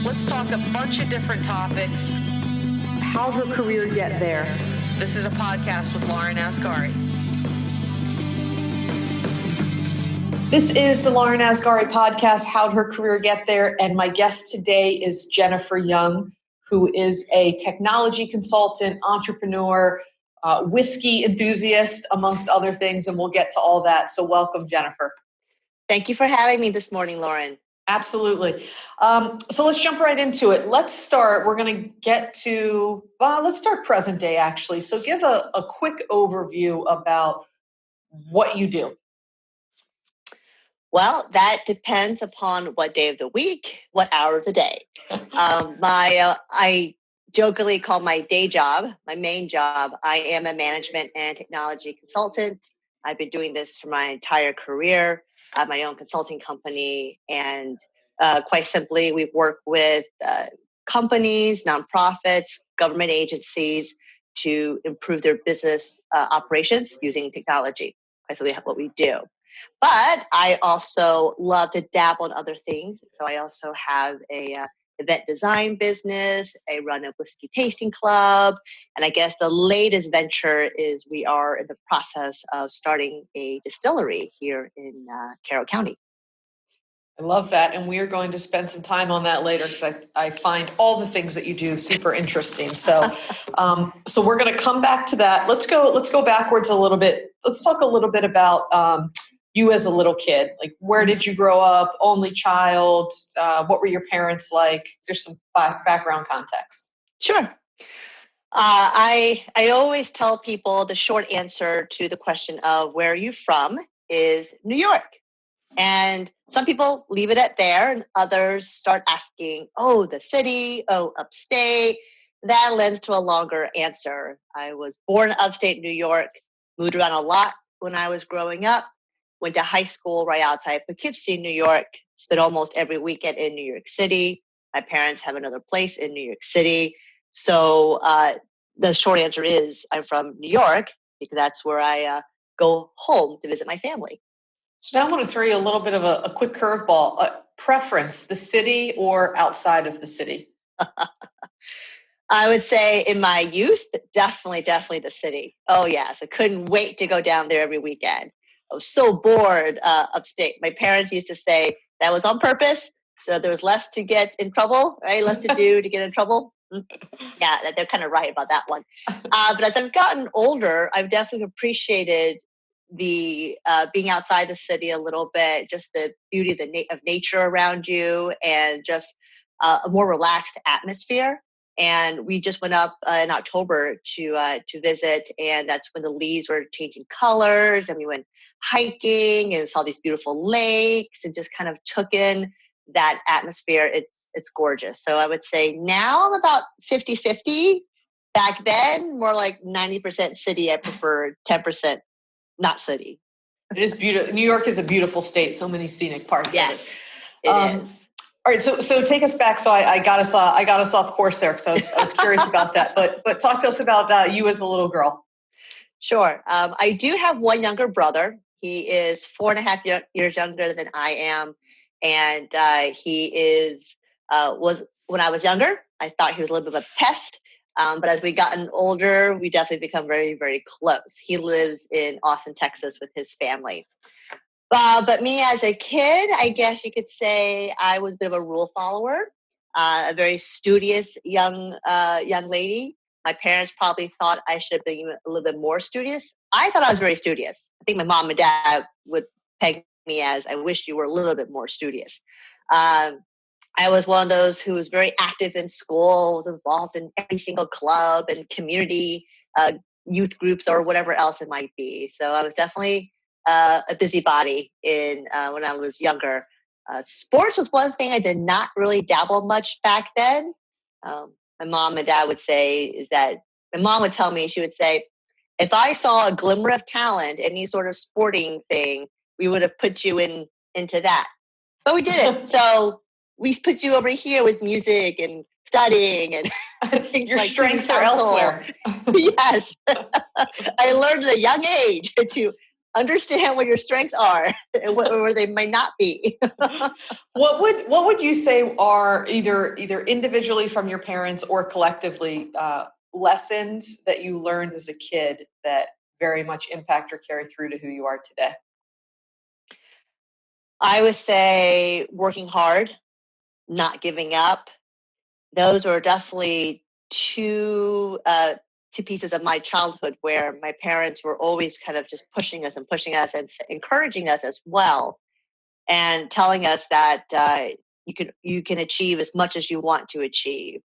Let's talk a bunch of different topics. How'd her career get there? This is a podcast with Lauren Asghari. This is the Lauren Asghari podcast, How'd Her Career Get There? And my guest today is Jennifer Young, who is a technology consultant, entrepreneur, whiskey enthusiast, amongst other things, and we'll get to all that. So welcome, Jennifer. Thank you for having me this morning, Lauren. Absolutely. So let's jump right into it. Let's start. We're going to get to, let's start present day, actually. So give a quick overview about what you do. Well, that depends upon what day of the week, what hour of the day. I jokingly call my day job, my main job, I am a management and technology consultant. I've been doing this for my entire career. I have my own consulting company, and quite simply, we work with companies, nonprofits, government agencies to improve their business operations using technology. Quite simply, what we do. But I also love to dabble in other things. So I also have a event design business. I run a whiskey tasting club. And I guess the latest venture is we are in the process of starting a distillery here in Carroll County. I love that. And we are going to spend some time on that later because I find all the things that you do super interesting. So so we're going to come back to that. Let's go backwards a little bit. Let's talk a little bit about you as a little kid. Like, where did you grow up? Only child? What were your parents like? Is there some background context? Sure. I always tell people the short answer to the question of where are you from is New York. And some people leave it at there, and others start asking, oh, the city, oh, upstate. That lends to a longer answer. I was born upstate New York, moved around a lot when I was growing up, went to high school right outside Poughkeepsie, New York, spent almost every weekend in New York City. My parents have another place in New York City. So the short answer is I'm from New York because that's where I go home to visit my family. So now I want to throw you a little bit of a quick curveball. Preference, the city or outside of the city? I would say in my youth, definitely the city. Oh, yes. I couldn't wait to go down there every weekend. I was so bored upstate. My parents used to say that was on purpose. So there was less to get in trouble, right? Less to do to get in trouble. Yeah, they're kind of right about that one. But as I've gotten older, I've definitely appreciated the being outside the city a little bit, just the beauty of nature around you, and just a more relaxed atmosphere. And we just went up in October to visit, and that's when the leaves were changing colors, and we went hiking and saw these beautiful lakes, and just kind of took in that atmosphere. It's gorgeous. So I would say now I'm about 50-50. Back then, more like 90% city. I prefer 10% not city. It is beautiful. New York is a beautiful state. So many scenic parts of it. Yes, it is. All right, so take us back. So I got us off course there because I was curious about that. But talk to us about you as a little girl. Sure. I do have one younger brother. He is 4.5 years younger than I am, and he was when I was younger. I thought he was a little bit of a pest, but as we gotten older, we definitely become very, very close. He lives in Austin, Texas, with his family. But me as a kid, I guess you could say I was a bit of a rule follower, a very studious young lady. My parents probably thought I should have been a little bit more studious. I thought I was very studious. I think my mom and dad would peg me as, I wish you were a little bit more studious. I was one of those who was very active in school, was involved in every single club and community youth groups or whatever else it might be. So I was definitely a busybody when I was younger. Sports was one thing I did not really dabble much back then. My mom and dad would say is that my mom would tell me, she would say, if I saw a glimmer of talent, any sort of sporting thing, we would have put you into that. But we didn't. So we put you over here with music and studying and things. Your like strengths are elsewhere. Yes. I learned at a young age to understand what your strengths are and where they might not be. What would you say are either individually from your parents or collectively lessons that you learned as a kid that very much impact or carry through to who you are today? I would say working hard, not giving up. Those were definitely two pieces of my childhood where my parents were always kind of just pushing us and encouraging us as well, and telling us that you can achieve as much as you want to achieve.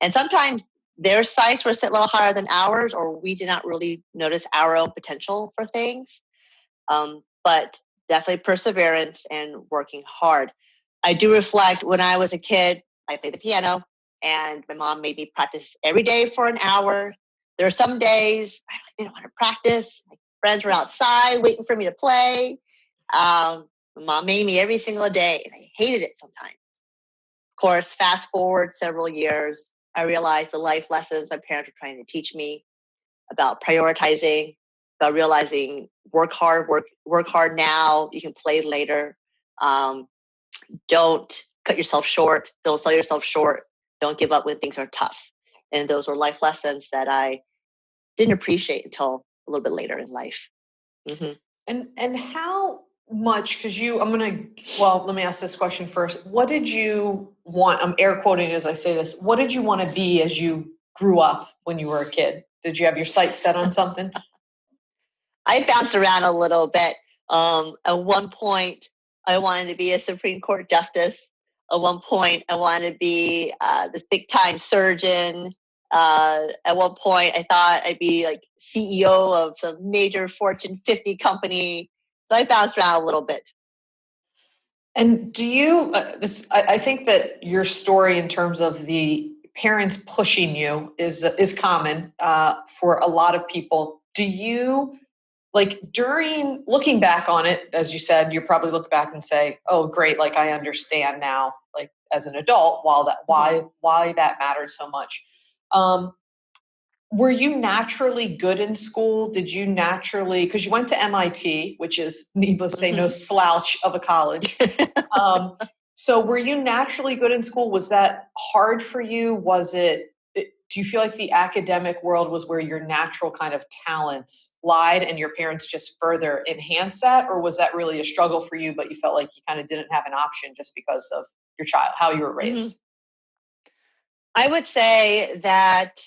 And sometimes their sights were set a little higher than ours, or we did not really notice our own potential for things. But definitely perseverance and working hard. I do reflect when I was a kid, I played the piano, and my mom made me practice every day for an hour. There are some days I didn't want to practice. My friends were outside waiting for me to play. My mom made me every single day, and I hated it sometimes. Of course, fast forward several years, I realized the life lessons my parents were trying to teach me about prioritizing, about realizing work hard now, you can play later. Don't cut yourself short. Don't sell yourself short. Don't give up when things are tough. And those were life lessons that I didn't appreciate until a little bit later in life. Mm-hmm. And how much, because let me ask this question first. What did you want, I'm air quoting as I say this, what did you want to be as you grew up when you were a kid? Did you have your sights set on something? I bounced around a little bit. At one point, I wanted to be a Supreme Court justice. At one point, I wanted to be this big time surgeon. At one point, I thought I'd be like CEO of some major Fortune 50 company. So I bounced around a little bit. And do you, I think that your story in terms of the parents pushing you is common for a lot of people. Do you, like, during looking back on it, as you said, you probably look back and say, oh, great, like I understand now, like as an adult, why that mattered so much. Were you naturally good in school? Did you naturally, because you went to MIT, which is, needless to say, no slouch of a college. So were you naturally good in school? Was that hard for you? Do you feel like the academic world was where your natural kind of talents lied and your parents just further enhanced that? Or was that really a struggle for you, but you felt like you kind of didn't have an option just because of your how you were raised? I would say that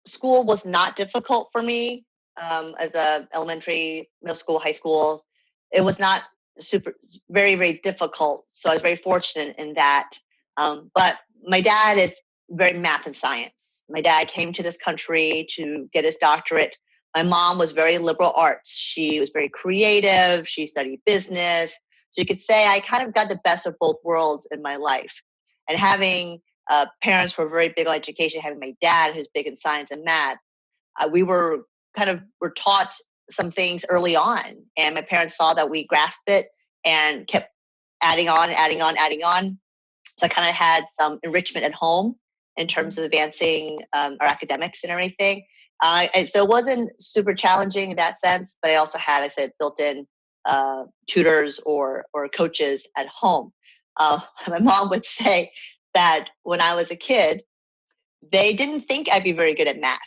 school was not difficult for me as a elementary, middle school, high school. It was not very, very difficult. So I was very fortunate in that. But my dad is very math and science. My dad came to this country to get his doctorate. My mom was very liberal arts. She was very creative. She studied business. So you could say I kind of got the best of both worlds in my life. And having parents who were very big on education, having my dad who's big in science and math, we were taught some things early on. And my parents saw that we grasped it and kept adding on. So I kind of had some enrichment at home in terms of advancing our academics and everything. And so it wasn't super challenging in that sense, but I also had, I said, built-in tutors or coaches at home. My mom would say that when I was a kid, they didn't think I'd be very good at math.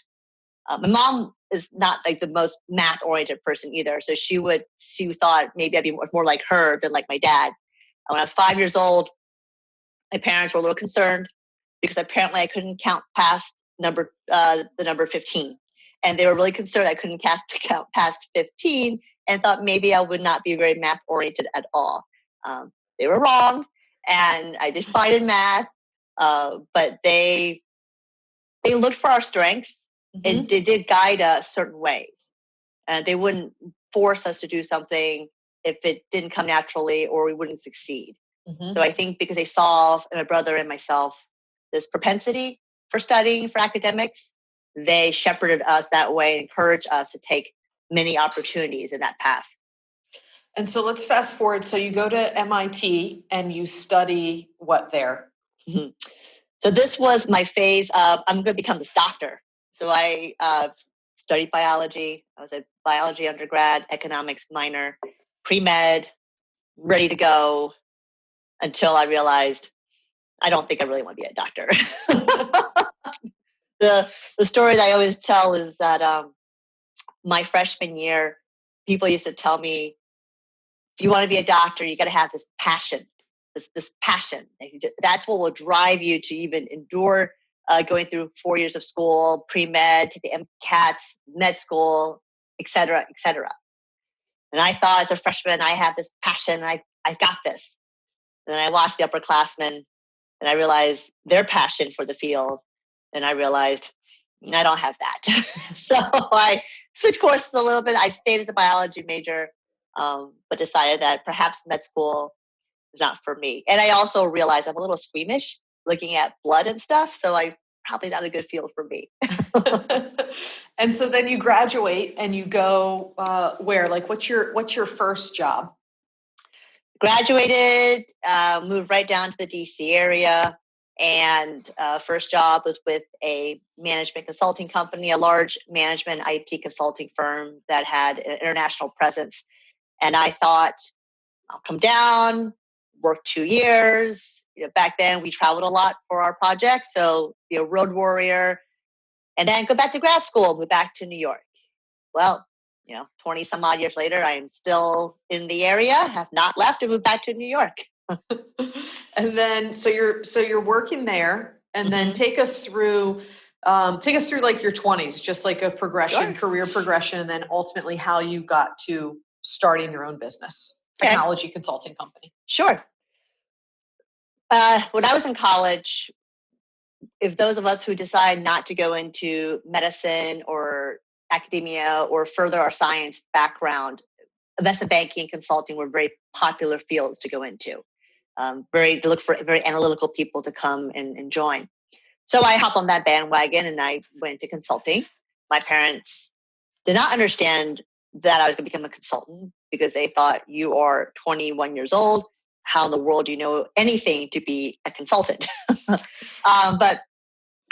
My mom is not like the most math-oriented person either, so she thought maybe I'd be more like her than like my dad. When I was 5 years old, my parents were a little concerned because apparently I couldn't count past the number 15. And they were really concerned I couldn't count past 15 and thought maybe I would not be very math oriented at all. They were wrong, and I did fine in math, but they looked for our strengths and they did guide us certain ways. They wouldn't force us to do something if it didn't come naturally or we wouldn't succeed. So I think because they saw in my brother and myself this propensity for studying, for academics, they shepherded us that way and encouraged us to take many opportunities in that path. And so let's fast forward. So you go to MIT and you study what there? So this was my phase of, I'm going to become this doctor. So I studied biology. I was a biology undergrad, economics minor, pre-med, ready to go, until I realized I don't think I really want to be a doctor. The story that I always tell is that my freshman year, people used to tell me, if you want to be a doctor, you got to have this passion, this passion. That's what will drive you to even endure going through 4 years of school, pre-med, take the MCATs, med school, et cetera, et cetera. And I thought as a freshman, I have this passion. I got this. And then I watched the upperclassmen and I realized their passion for the field. And I realized I don't have that. So I switched courses a little bit. I stayed as a biology major, but decided that perhaps med school is not for me. And I also realized I'm a little squeamish looking at blood and stuff. So I probably not a good field for me. And so then you graduate and you go where? Like, what's your first job? Graduated, moved right down to the DC area. And first job was with a management consulting company, a large management IT consulting firm that had an international presence. And I thought, I'll come down, work 2 years. Back then, we traveled a lot for our projects. So, road warrior. And then go back to grad school, move back to New York. Well, 20 some odd years later, I am still in the area, have not left and moved back to New York. And then, so you're working there, and then take us through like your 20s, just like a progression, career progression, and then ultimately how you got to starting your own business, technology consulting company. Sure. When I was in college, if those of us who decide not to go into medicine or academia or further our science background, investment banking and consulting were very popular fields to go into. To look for very analytical people to come and join. So I hopped on that bandwagon and I went to consulting. My parents did not understand that I was going to become a consultant because they thought, you are 21 years old. How in the world do you know anything to be a consultant? But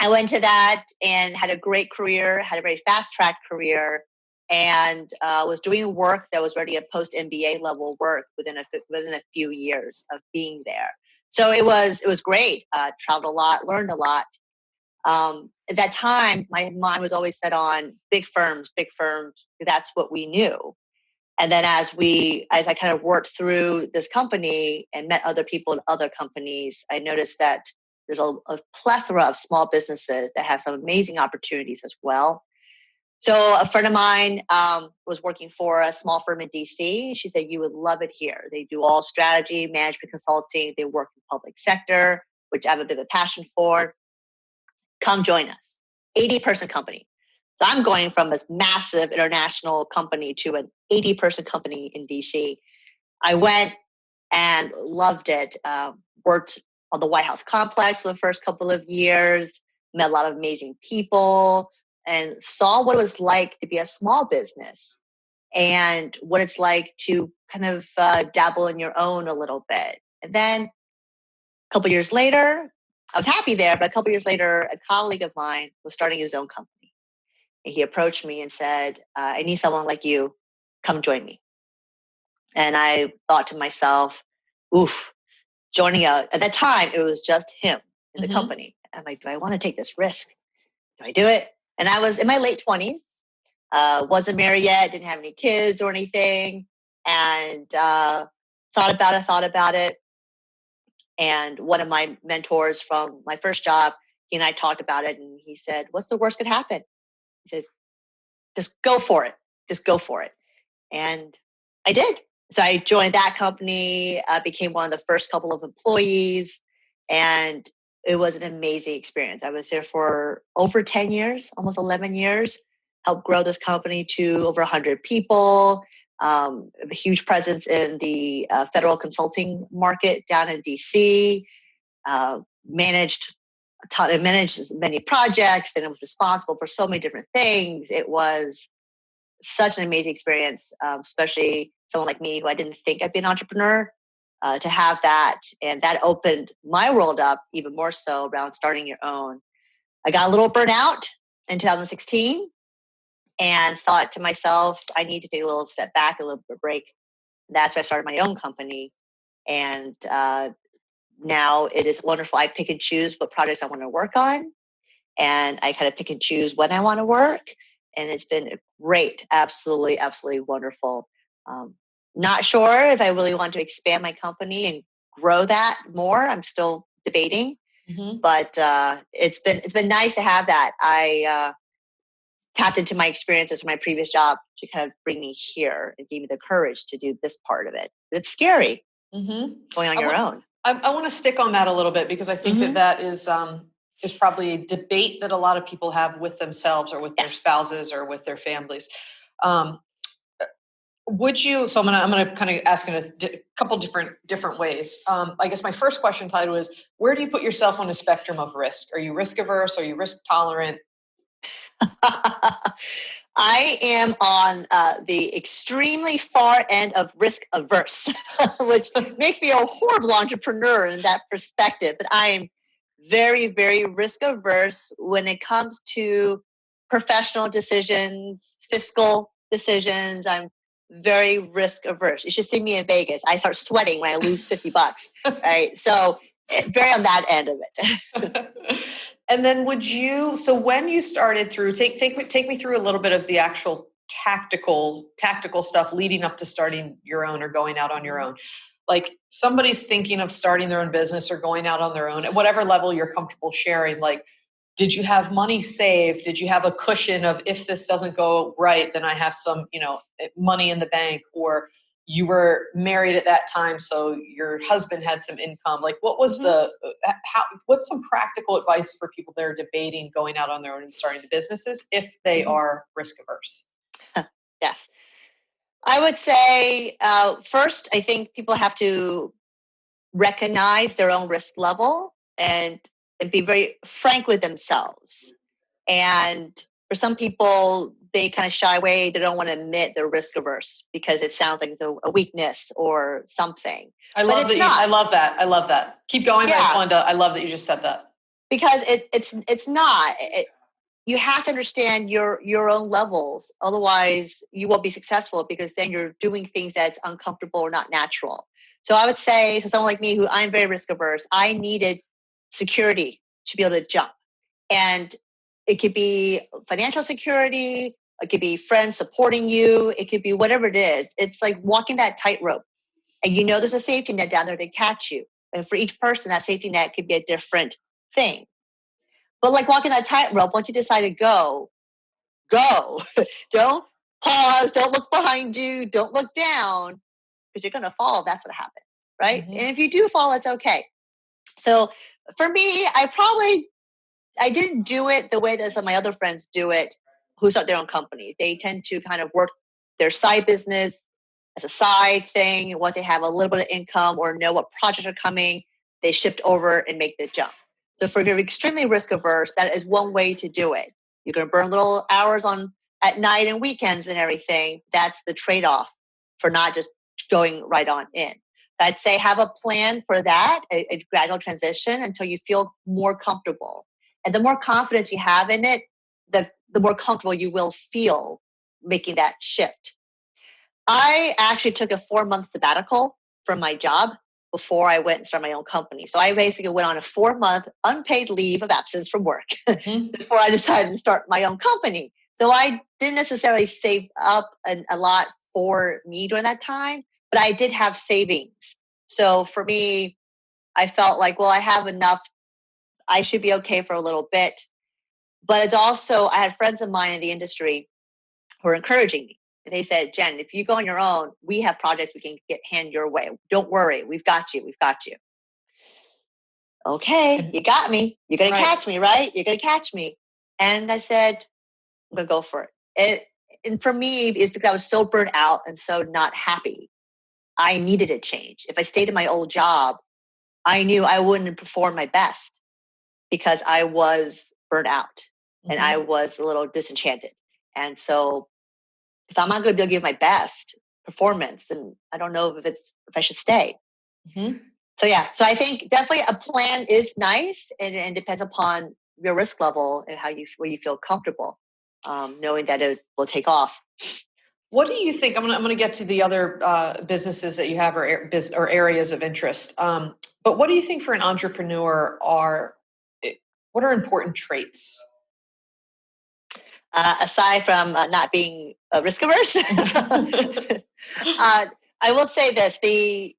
I went to that and had a great career, had a very fast track career, and was doing work that was already a post MBA level work within a few years of being there. So it was great. Traveled a lot, learned a lot. At that time, my mind was always set on big firms. That's what we knew. And then as I kind of worked through this company and met other people in other companies, I noticed that there's a plethora of small businesses that have some amazing opportunities as well. So a friend of mine was working for a small firm in DC. She said, you would love it here. They do all strategy, management consulting. They work in public sector, which I have a bit of a passion for. Come join us. 80-person company. So I'm going from this massive international company to an 80-person company in DC. I went and loved it. Worked on the White House complex for the first couple of years, met a lot of amazing people, and saw what it was like to be a small business and what it's like to kind of dabble in your own a little bit. And then a couple years later, I was happy there, but a couple years later, a colleague of mine was starting his own company. And he approached me and said, I need someone like you. Come join me. And I thought to myself, oof, at that time, it was just him in the company. I'm like, do I want to take this risk? Do I do it? And I was in my late 20s, wasn't married yet, didn't have any kids or anything, and thought about it. And one of my mentors from my first job, he and I talked about it, and he said, what's the worst could happen? He says, just go for it. Just go for it. And I did. So I joined that company, became one of the first couple of employees, and it was an amazing experience. I was there for over 10 years, almost 11 years, helped grow this company to over 100 people, a huge presence in the federal consulting market down in DC, managed many projects, and I was responsible for so many different things. It was such an amazing experience, especially someone like me who I didn't think I'd be an entrepreneur, to have that. And that opened my world up even more so around starting your own. I got a little burnt out in 2016. and thought to myself, I need to take a little step back, a little bit of a break. That's why I started my own company. And now it is wonderful. I pick and choose what projects I want to work on. And I kind of pick and choose when I want to work. And it's been great. Absolutely, absolutely wonderful. Not sure if I really want to expand my company and grow that more. I'm still debating. But it's been nice to have that. I tapped into my experiences from my previous job to kind of bring me here and give me the courage to do this part of it. It's scary going on your own. I want to stick on that a little bit because I think that is probably a debate that a lot of people have with themselves or with their spouses or with their families. Would you? So I'm gonna kind of ask in a couple different ways. I guess my first question, Tyler, was where do you put yourself on a spectrum of risk? Are you risk averse? Are you risk tolerant? I am on the extremely far end of risk averse, which makes me a horrible entrepreneur in that perspective. But I am very, very risk averse when it comes to professional decisions, fiscal decisions. I'm very risk averse. You should see me in Vegas. I start sweating when I lose $50, right? So very on that end of it. And then so when you started through, take me through a little bit of the actual tactical stuff leading up to starting your own or going out on your own. Like somebody's thinking of starting their own business or going out on their own at whatever level you're comfortable sharing. Like, did you have money saved? Did you have a cushion of if this doesn't go right, then I have some, money in the bank? Or you were married at that time, so your husband had some income. Like, what was what's some practical advice for people that are debating going out on their own and starting the businesses if they are risk averse? Yes. I would say first, I think people have to recognize their own risk level and be very frank with themselves. And for some people, they kind of shy away. They don't want to admit they're risk averse because it sounds like it's a weakness or something. I love that. Keep going. Yeah. I love that you just said that. Because it's not. You have to understand your own levels. Otherwise, you won't be successful because then you're doing things that's uncomfortable or not natural. So I would say, so someone like me, who I'm very risk averse, I needed security to be able to jump. And it could be financial security. It could be friends supporting you. It could be whatever it is. It's like walking that tightrope. And there's a safety net down there to catch you. And for each person, that safety net could be a different thing. But like walking that tightrope, once you decide to go. Don't pause. Don't look behind you. Don't look down because you're going to fall. That's what happened, right? And if you do fall, it's okay. So for me, I didn't do it the way that some of my other friends do it who start their own companies. They tend to kind of work their side business as a side thing. Once they have a little bit of income or know what projects are coming, they shift over and make the jump. So if you're extremely risk averse, that is one way to do it. You're going to burn little hours at night and weekends and everything. That's the trade-off for not just going right on in. I'd say have a plan for that, a gradual transition until you feel more comfortable. And the more confidence you have in it, the more comfortable you will feel making that shift. I actually took a 4-month sabbatical from my job before I went and started my own company. So I basically went on a 4-month unpaid leave of absence from work before I decided to start my own company. So I didn't necessarily save up a lot for me during that time, but I did have savings. So for me, I felt like, well, I have enough. I should be okay for a little bit. But it's also, I had friends of mine in the industry who were encouraging me. And they said, Jen, if you go on your own, we have projects we can hand your way. Don't worry. We've got you. Okay, you got me. You're going to catch me, right? You're going to catch me. And I said, I'm going to go for it. And for me, it's because I was so burnt out and so not happy. I needed a change. If I stayed in my old job, I knew I wouldn't perform my best because I was burnt out and I was a little disenchanted. And so if I'm not going to be able to give my best performance, then I don't know if I should stay. So so I think definitely a plan is nice and depends upon your risk level and where you feel comfortable. knowing that it will take off. What do you think? I'm gonna get to the other businesses that you have or areas of interest. But what do you think for an entrepreneur what are important traits? Aside from not being risk averse, I will say this: the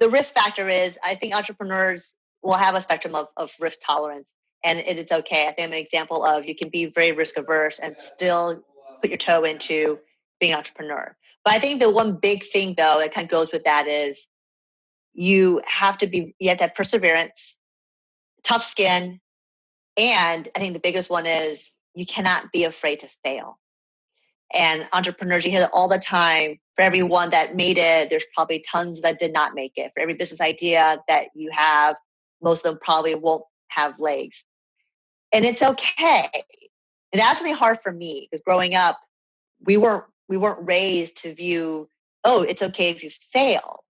risk factor is, I think entrepreneurs will have a spectrum of risk tolerance, and it's okay. I think I'm an example of, you can be very risk averse and still put your toe into being an entrepreneur. But I think the one big thing though that kind of goes with that is you have to have perseverance, tough skin, and I think the biggest one is you cannot be afraid to fail. And entrepreneurs, you hear that all the time. For everyone that made it, there's probably tons that did not make it. For every business idea that you have, most of them probably won't have legs. And it's okay. And that's really hard for me, because growing up, we weren't raised to view, oh, it's okay if you fail.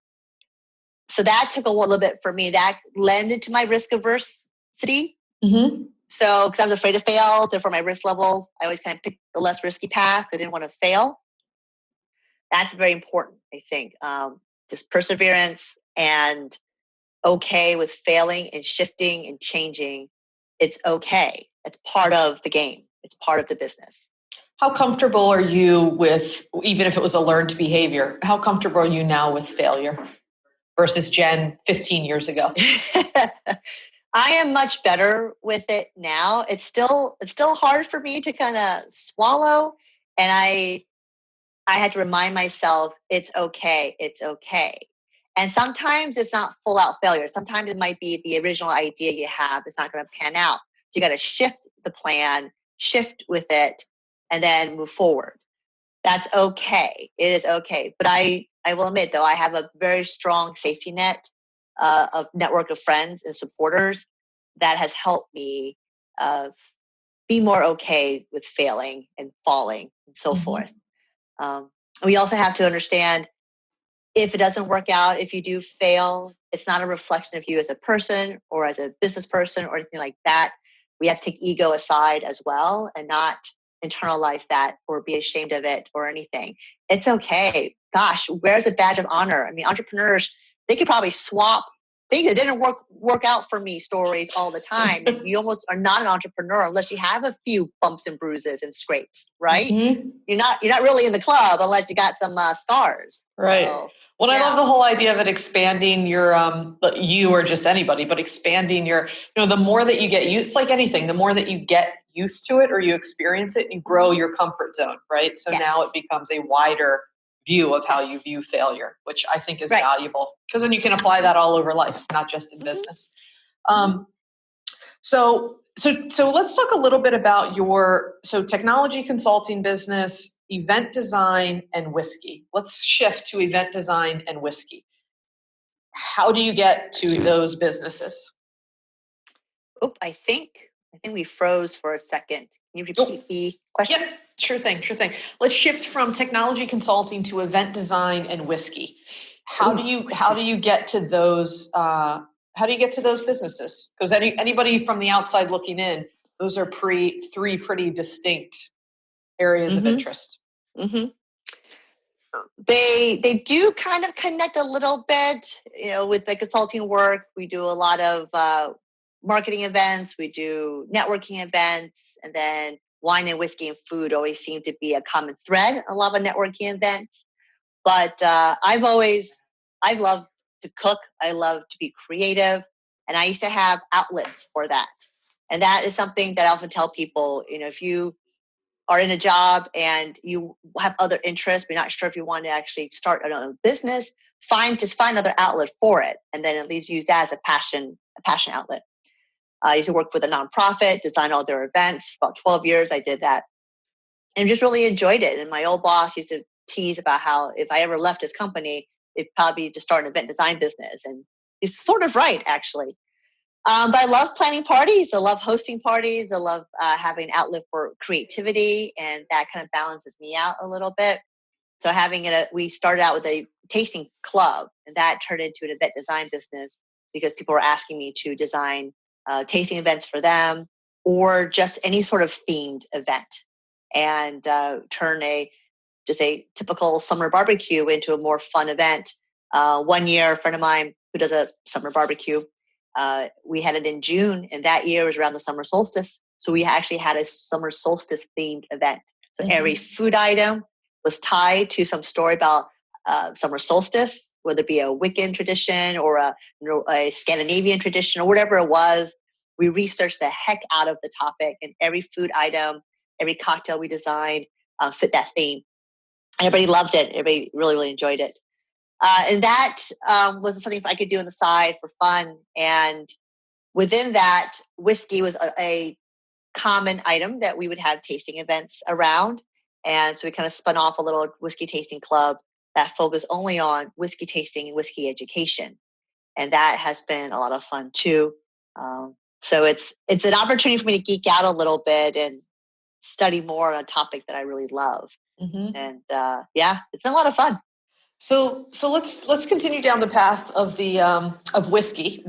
So that took a little bit for me. That lended to my risk aversity. Mm-hmm. So, because I was afraid to fail, therefore my risk level, I always kind of picked the less risky path. I didn't want to fail. That's very important, I think. Just perseverance and okay with failing and shifting and changing. It's okay. It's part of the game. It's part of the business. How comfortable are you with, even if it was a learned behavior, how comfortable are you now with failure versus Jen 15 years ago? I am much better with it now. It's still hard for me to kind of swallow. And I had to remind myself, it's okay. It's okay. And sometimes it's not full out failure. Sometimes it might be the original idea you have. It's not going to pan out. So you got to shift the plan, shift with it, and then move forward. That's okay. It is okay. But I will admit, though, I have a very strong safety net of network of friends and supporters that has helped me be more okay with failing and falling and so forth. We also have to understand, if it doesn't work out, if you do fail, it's not a reflection of you as a person or as a business person or anything like that. We have to take ego aside as well and not internalize that or be ashamed of it or anything. It's okay. Gosh, where's the badge of honor? I mean, entrepreneurs, they could probably swap things that didn't work out for me stories all the time. You almost are not an entrepreneur unless you have a few bumps and bruises and scrapes, right? Mm-hmm. You're not really in the club unless you got some scars. Right. So, well, I love the whole idea of it expanding your, you or just anybody, but expanding your, the more that you get used, it's like anything, the more that you get used to it or you experience it, you grow your comfort zone, right? So now it becomes a wider view of how you view failure, which I think is valuable, because then you can apply that all over life, not just in business. So let's talk a little bit about your technology consulting business, event design, and whiskey. Let's shift to event design and whiskey. How do you get to those businesses? I think we froze for a second. Can you repeat the question? Yeah, sure thing. Let's shift from technology consulting to event design and whiskey. How do you get to those? How do you get to those businesses? Because anybody from the outside looking in, those are three pretty distinct areas of interest. Mm-hmm. They do kind of connect a little bit, with the consulting work. We do a lot of marketing events, we do networking events, and then wine and whiskey and food always seem to be a common thread in a lot of networking events. But I've loved to cook. I love to be creative, and I used to have outlets for that. And that is something that I often tell people, if you are in a job and you have other interests, but you're not sure if you want to actually start a business, find other outlet for it. And then at least use that as a passion outlet. I used to work with a nonprofit, design all their events. For about 12 years, I did that and just really enjoyed it. And my old boss used to tease about how if I ever left his company, it'd probably to start an event design business. And he's sort of right, actually. But I love planning parties. I love hosting parties. I love having an outlet for creativity, and that kind of balances me out a little bit. So we started out with a tasting club, and that turned into an event design business because people were asking me to design tasting events for them. or just any sort of themed event, and turn a typical summer barbecue into a more fun event. One year, a friend of mine who does a summer barbecue, we had it in June, and that year was around the summer solstice. So we actually had a summer solstice themed event. So every food item was tied to some story about summer solstice, whether it be a Wiccan tradition or a Scandinavian tradition or whatever it was. We researched the heck out of the topic, and every food item, every cocktail we designed fit that theme. Everybody loved it. Everybody really, really enjoyed it. And that was something I could do on the side for fun. And within that, whiskey was a common item that we would have tasting events around. And so we kind of spun off a little whiskey tasting club that focused only on whiskey tasting and whiskey education. And that has been a lot of fun too. So it's an opportunity for me to geek out a little bit and study more on a topic that I really love. And it's been a lot of fun. So let's continue down the path of the of whiskey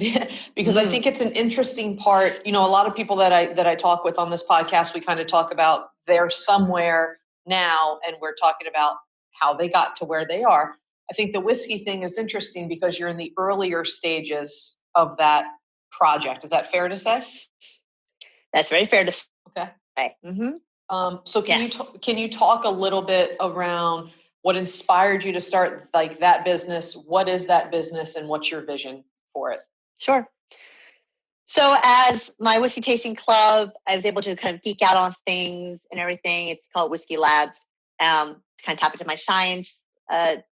because I think it's an interesting part. You know, a lot of people that I talk with on this podcast, we kind of talk about they're somewhere now, and we're talking about how they got to where they are. I think the whiskey thing is interesting because you're in the earlier stages of that project. Is that fair to say? That's very fair to say. Okay. Mm-hmm. So can you talk a little bit around what inspired you to start like that business? What is that business and what's your vision for it? Sure. So as my whiskey tasting club, I was able to kind of geek out on things and everything. It's called Whiskey Labs. To kind of tap into my science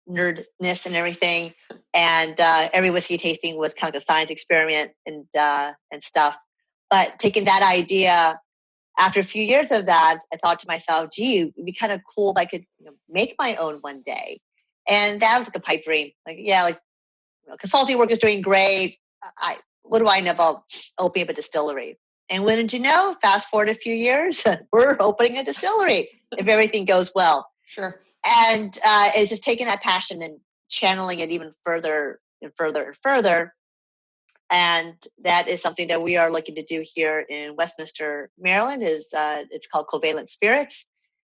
nerdness and everything. And every whiskey tasting was kind of a science experiment and stuff. But taking that idea, after a few years of that, I thought to myself, gee, it'd be kind of cool if I could make my own one day. And that was like a pipe dream. Consulting work is doing great. What do I know about opening up a distillery? And when did you know? Fast forward a few years, we're opening a distillery if everything goes well. Sure. And it's just taking that passion and channeling it even further and further and further. And that is something that we are looking to do here in Westminster, Maryland. It's called Covalent Spirits.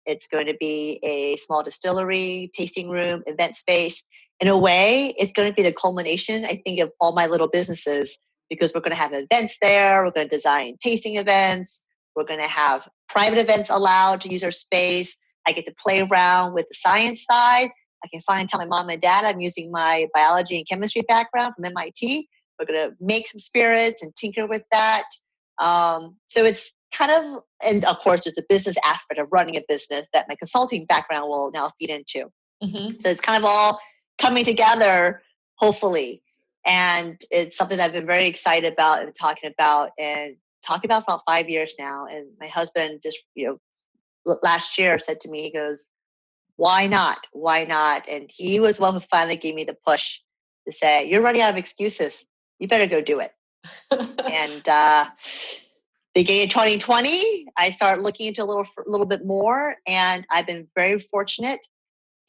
It's going to be a small distillery, tasting room, event space. In a way, it's going to be the culmination, I think, of all my little businesses, because we're going to have events there. We're going to design tasting events. We're going to have private events allowed to use our space. I get to play around with the science side. I can tell my mom and dad I'm using my biology and chemistry background from MIT. We're going to make some spirits and tinker with that. So it's kind of, and of course, there's the business aspect of running a business that my consulting background will now feed into. So it's kind of all coming together, hopefully. And it's something that I've been very excited about and talking about for about 5 years now. And my husband just, last year said to me, he goes, why not? Why not? And he was one who finally gave me the push to say, you're running out of excuses. You better go do it. And beginning of 2020, I started looking into a little bit more, and I've been very fortunate.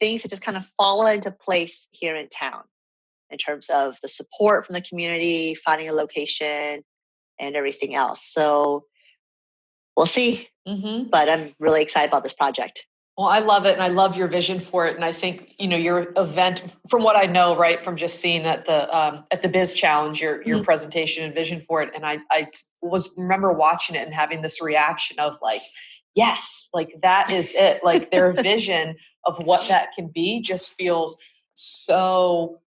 Things have just kind of fallen into place here in town in terms of the support from the community, finding a location, and everything else. So we'll see. But I'm really excited about this project. Well, I love it, and I love your vision for it. And I think your event, from what I know, right, from just seeing at the Biz Challenge, your presentation and vision for it, and I remember watching it and having this reaction of like, yes, like that is it. Like their vision of what that can be just feels so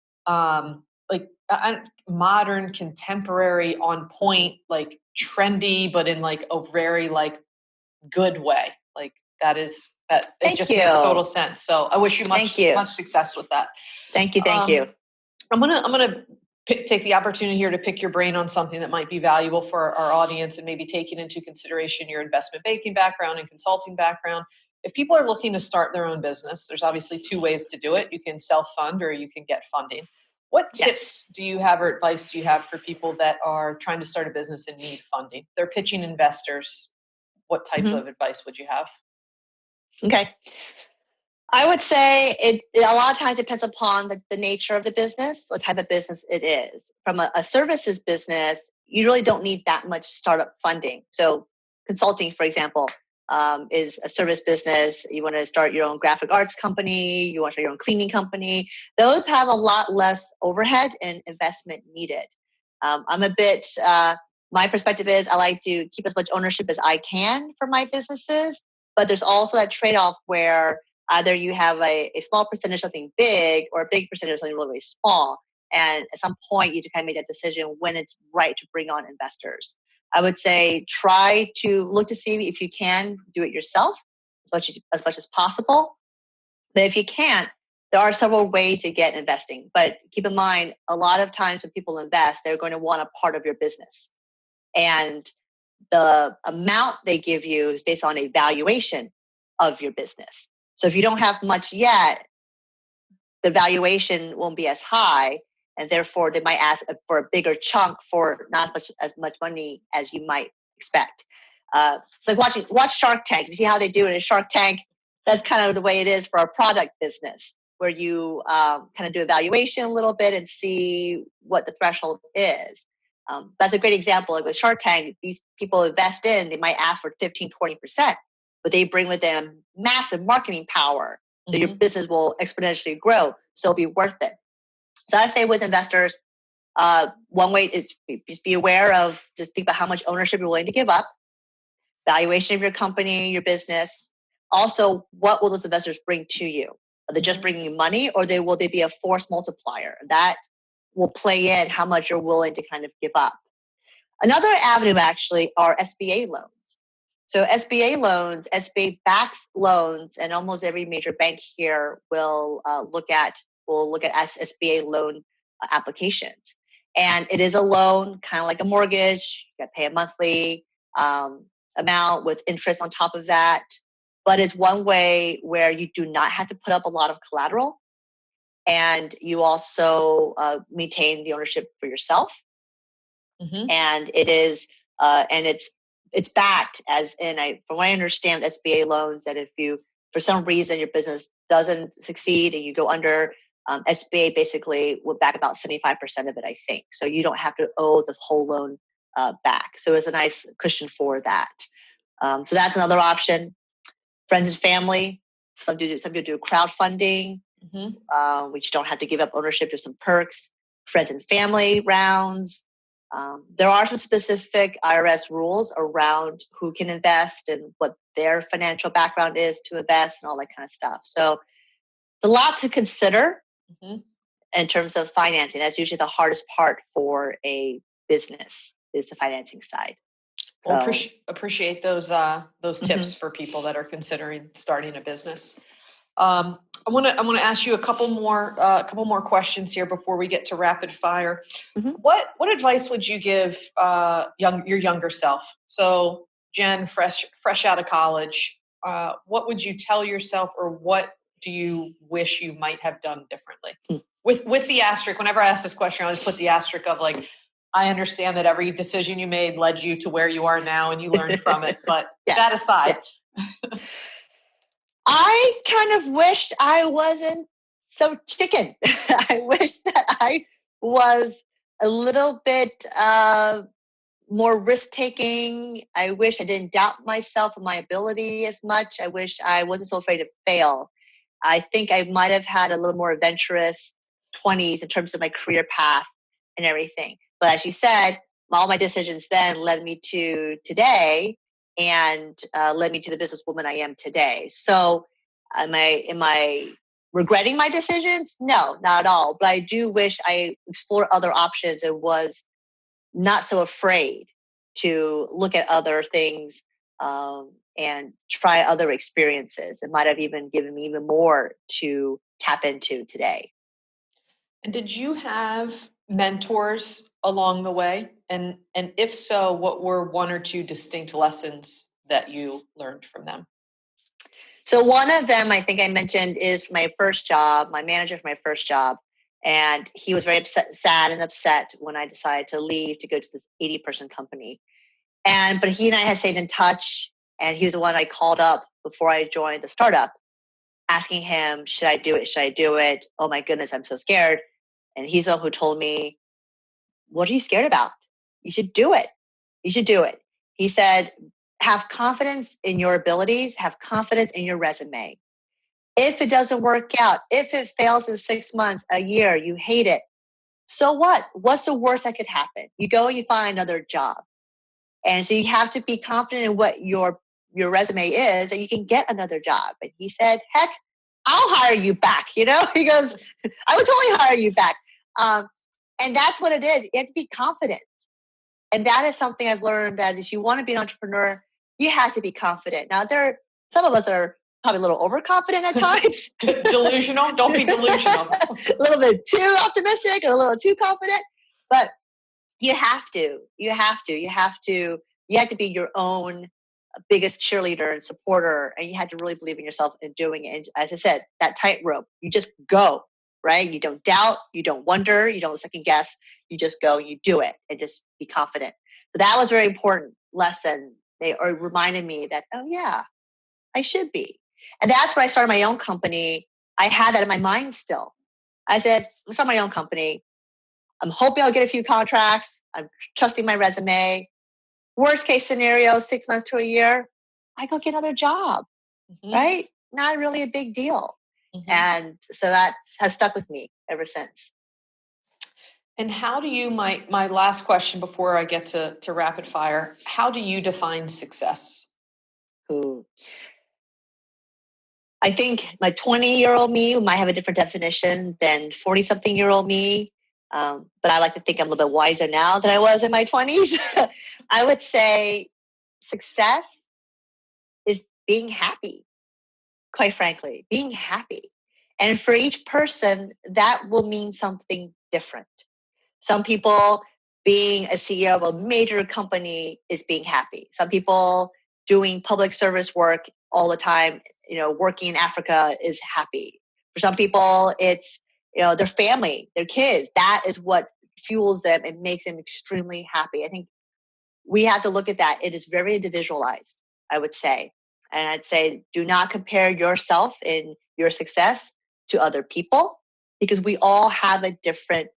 modern, contemporary, on point, like trendy, but in like a very like good way. Like that it just makes total sense. So I wish you much success with that. Thank you. I'm gonna take the opportunity here to pick your brain on something that might be valuable for our audience, and maybe taking into consideration your investment banking background and consulting background. If people are looking to start their own business, there's obviously two ways to do it. You can self-fund or you can get funding. What tips do you have or advice do you have for people that are trying to start a business and need funding? They're pitching investors. What type of advice would you have? Okay. I would say it a lot of times depends upon the nature of the business, what type of business it is. From a services business, you really don't need that much startup funding. So consulting, for example, is a service business. You want to start your own graphic arts company. You want to start your own cleaning company. Those have a lot less overhead and investment needed. I'm a bit, my perspective is I like to keep as much ownership as I can for my businesses, but there's also that trade-off where either you have a small percentage of something big or a big percentage of something really, really small. And at some point, you kind of make that decision when it's right to bring on investors. I would say try to look to see if you can do it yourself as much as possible. But if you can't, there are several ways to get investing. But keep in mind, a lot of times when people invest, they're going to want a part of your business. And the amount they give you is based on a valuation of your business. So if you don't have much yet, the valuation won't be as high, and therefore they might ask for a bigger chunk for not as much money as you might expect. It's like watch Shark Tank. You see how they do it in Shark Tank? That's kind of the way it is for a product business, where you kind of do evaluation a little bit and see what the threshold is. That's a great example. Like with Shark Tank, these people invest in, they might ask for 15, 20%, but they bring with them massive marketing power. So your business will exponentially grow. So it'll be worth it. So I say with investors, one way is just be aware of, just think about how much ownership you're willing to give up, valuation of your company, your business. Also, what will those investors bring to you? Are they just bringing you money, or will they be a force multiplier? That will play in how much you're willing to kind of give up. Another avenue actually are SBA loans. So SBA loans, SBA backs loans, and almost every major bank here will look at SBA loan applications. And it is a loan, kind of like a mortgage. You got to pay a monthly amount with interest on top of that. But it's one way where you do not have to put up a lot of collateral, and you also maintain the ownership for yourself. And it is, and it's backed, as in, from what I understand, SBA loans, that if you, for some reason, your business doesn't succeed and you go under, SBA basically will back about 75% of it, I think. So you don't have to owe the whole loan back. So it's a nice cushion for that. So that's another option. Friends and family. Some do crowdfunding, which don't have to give up ownership to some perks. Friends and family rounds. There are some specific IRS rules around who can invest and what their financial background is to invest and all that kind of stuff. So it's a lot to consider in terms of financing. That's usually the hardest part for a business, is the financing side. Well, appreciate those tips for people that are considering starting a business. I want to ask you a couple more questions here before we get to rapid fire. What advice would you give your younger self? So Jen, fresh out of college, what would you tell yourself, or what do you wish you might have done differently? With the asterisk, whenever I ask this question, I always put the asterisk of, like, I understand that every decision you made led you to where you are now and you learned from it, but that aside. I kind of wished I wasn't so chicken. I wish that I was a little bit more risk-taking. I wish I didn't doubt myself and my ability as much. I wish I wasn't so afraid to fail. I think I might have had a little more adventurous 20s in terms of my career path and everything. But as you said, all my decisions then led me to today, and led me to the businesswoman I am today. So am I regretting my decisions? No, not at all. But I do wish I explored other options and was not so afraid to look at other things and try other experiences. It might have even given me even more to tap into today. And did you have mentors along the way? And if so, what were one or two distinct lessons that you learned from them? So one of them, I think I mentioned, is my first job, my manager for my first job. And he was very sad and upset when I decided to leave to go to this 80-person company. But he and I had stayed in touch, and he was the one I called up before I joined the startup, asking him, should I do it? Should I do it? Oh my goodness, I'm so scared. And he's the one who told me, what are you scared about? You should do it. You should do it. He said, have confidence in your abilities, have confidence in your resume. If it doesn't work out, if it fails in 6 months, a year, you hate it, so what? What's the worst that could happen? You go and you find another job. And so you have to be confident in what your resume is, that you can get another job. And he said, heck, I'll hire you back. He goes, I would totally hire you back. And that's what it is. You have to be confident. And that is something I've learned, that if you want to be an entrepreneur, you have to be confident. Now, some of us are probably a little overconfident at times. Delusional? Don't be delusional. A little bit too optimistic or a little too confident. But you have to be your own biggest cheerleader and supporter. And you have to really believe in yourself and doing it. And as I said, that tightrope, you just go, right? You don't doubt, you don't wonder, you don't second guess. You just go and you do it and just be confident. So that was a very important lesson. They reminded me that, oh yeah, I should be. And that's when I started my own company. I had that in my mind still. I said, I'm starting my own company. I'm hoping I'll get a few contracts. I'm trusting my resume. Worst case scenario, 6 months to a year, I go get another job, right? Not really a big deal. And so that has stuck with me ever since. And how do you, my last question before I get to rapid fire, how do you define success? I think my 20-year-old me might have a different definition than 40-something-year-old me. But I like to think I'm a little bit wiser now than I was in my 20s. I would say success is being happy, quite frankly, being happy. And for each person, that will mean something different. Some people, being a CEO of a major company is being happy. Some people doing public service work all the time, working in Africa is happy. For some people, it's their family, their kids. That is what fuels them and makes them extremely happy. I think we have to look at that. It is very individualized, I would say. And I'd say, do not compare yourself in your success to other people, because we all have a different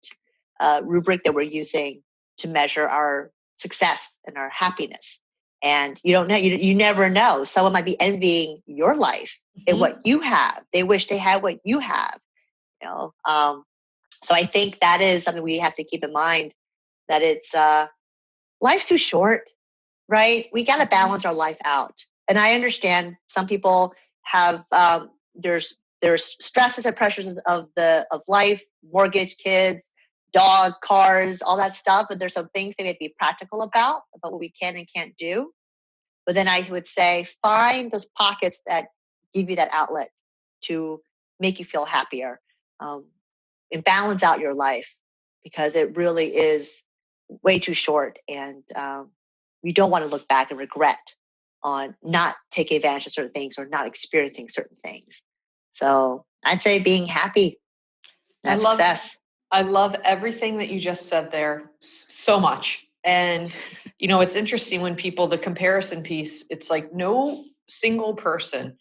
rubric that we're using to measure our success and our happiness. And you don't know, you never know. Someone might be envying your life and what you have. They wish they had what you have. So I think that is something we have to keep in mind, that it's life's too short, right? We got to balance our life out. And I understand some people have there's stresses and pressures of life, mortgage, kids, dog, cars, all that stuff. But there's some things that we have to be practical about what we can and can't do. But then I would say find those pockets that give you that outlet to make you feel happier, and balance out your life, because it really is way too short. And you don't want to look back and regret on not taking advantage of certain things or not experiencing certain things. So I'd say being happy. That's success. I love everything that you just said there so much. And, it's interesting when people, the comparison piece, it's like no single person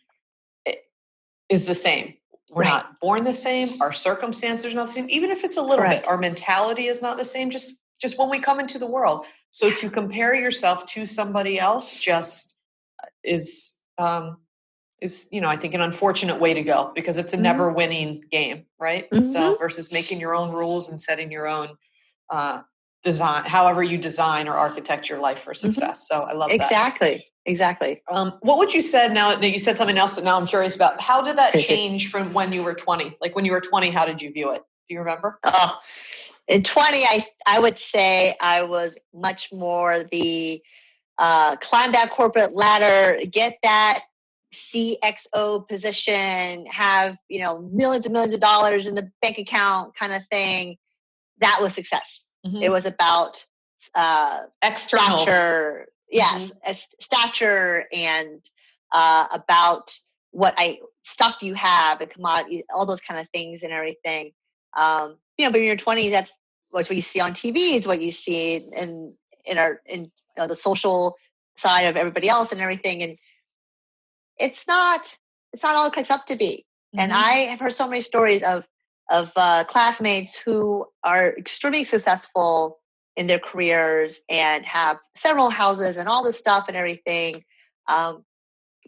is the same. We're not born the same. Our circumstances are not the same. Even if it's a little bit, our mentality is not the same, just when we come into the world. So to compare yourself to somebody else just is I think an unfortunate way to go, because it's a never winning game, right? So versus making your own rules and setting your own design, however you design or architect your life for success. So I love that. Exactly. What would you said now that you said something else that now I'm curious about? How did that change from when you were 20? Like when you were 20, how did you view it? Do you remember? Oh, in 20, I would say I was much more the climb that corporate ladder, get that CXO position, have, millions and millions of dollars in the bank account kind of thing. That was success. It was about external stature. Yes, stature, and about what stuff you have and commodity, all those kind of things and everything. But in your 20s, that's what you see on TV. It's what you see in the social side of everybody else and everything. And it's not all it cracked up to be. And I have heard so many stories of classmates who are extremely successful in their careers and have several houses and all this stuff and everything. But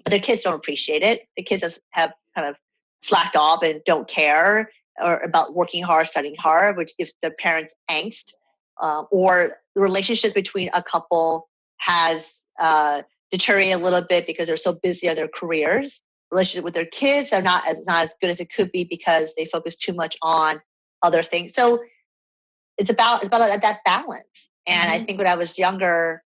their kids don't appreciate it. The kids have kind of slacked off and don't care or about working hard, studying hard, which gives their parents angst. Or the relationships between a couple has deteriorated a little bit because they're so busy on their careers. Relationship with their kids are not as good as it could be because they focus too much on other things. So it's about that balance. And I think when I was younger,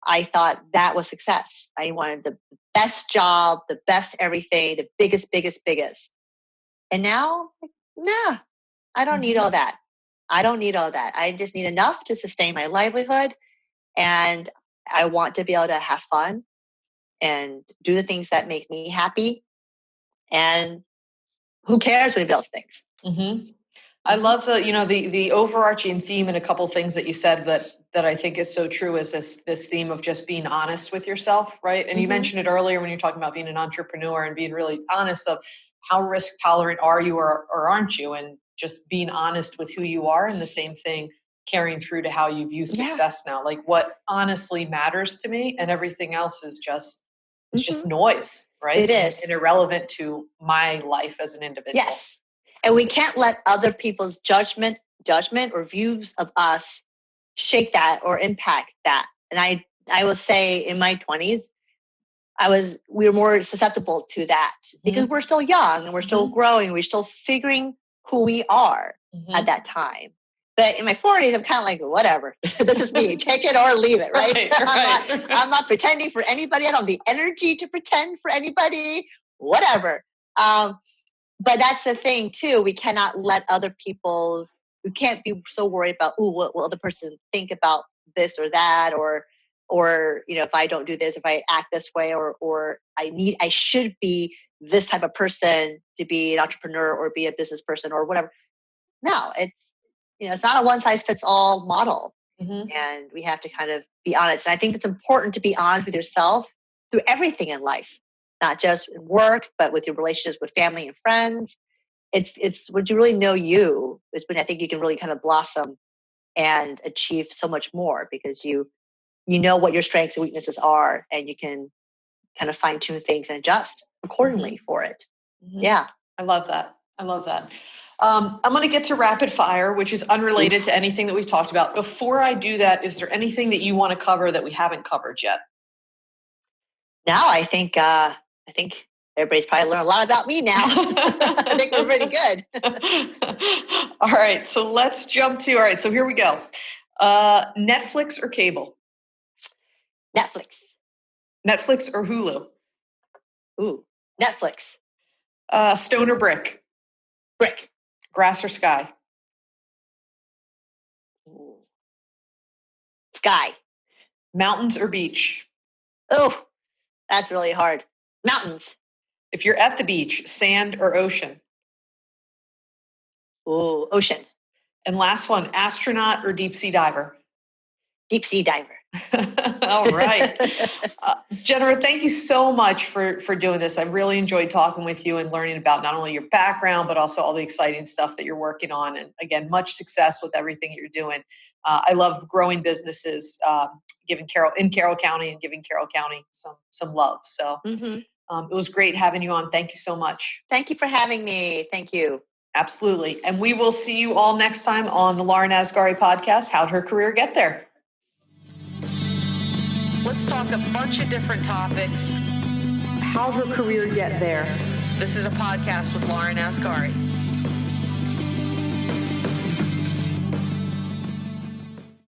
I thought that was success. I wanted the best job, the best everything, the biggest. And now, nah, I don't need all that. I just need enough to sustain my livelihood. And I want to be able to have fun and do the things that make me happy. And who cares what anybody else thinks? I love the overarching theme and a couple of things that you said that I think is so true is this theme of just being honest with yourself, right? And you mentioned it earlier when you're talking about being an entrepreneur and being really honest of how risk tolerant are you or aren't you, and just being honest with who you are, and the same thing carrying through to how you view success now. Like what honestly matters to me, and everything else is just noise, right? It is. And irrelevant to my life as an individual. Yes. And we can't let other people's judgment or views of us shake that or impact that. And I will say in my 20s, we were more susceptible to that because we're still young and we're still growing. We're still figuring who we are at that time. But in my 40s, I'm kind of like, whatever. This is me. Take it or leave it, right? I'm not pretending for anybody. I don't have the energy to pretend for anybody, whatever. But that's the thing too. We cannot let we can't be so worried about, what will the person think about this or that, or if I don't do this, if I act this way, or I should be this type of person to be an entrepreneur or be a business person or whatever. No, it's not a one size fits all model. And we have to kind of be honest. And I think it's important to be honest with yourself through everything in life, not just in work, but with your relationships with family and friends. It's when you really know you is when I think you can really kind of blossom and achieve so much more, because you know what your strengths and weaknesses are, and you can kind of fine tune things and adjust accordingly for it. Yeah. I love that. I'm going to get to rapid fire, which is unrelated to anything that we've talked about. Before I do that, is there anything that you want to cover that we haven't covered yet? No, I think everybody's probably learned a lot about me now. I think we're pretty good. All right. So let's jump to, so here we go. Netflix or cable? Netflix or Hulu? Ooh, Netflix. Stone or brick? Brick. Grass or sky? Ooh. Sky. Mountains or beach? Oh, that's really hard. Mountains. If you're at the beach, sand or ocean? Ooh, ocean. And last one, astronaut or deep sea diver? Deep sea diver. All right. Jennifer, thank you so much for doing this. I really enjoyed talking with you and learning about not only your background, but also all the exciting stuff that you're working on. And again, much success with everything you're doing. I love growing businesses, in Carroll County, and giving Carroll County some love. So it was great having you on. Thank you so much. Thank you for having me. Thank you. Absolutely. And we will see you all next time on the Lauren Asghari podcast, How'd Her Career Get There? Let's talk a bunch of different topics. How'd her career get there? This is a podcast with Lauren Asghari.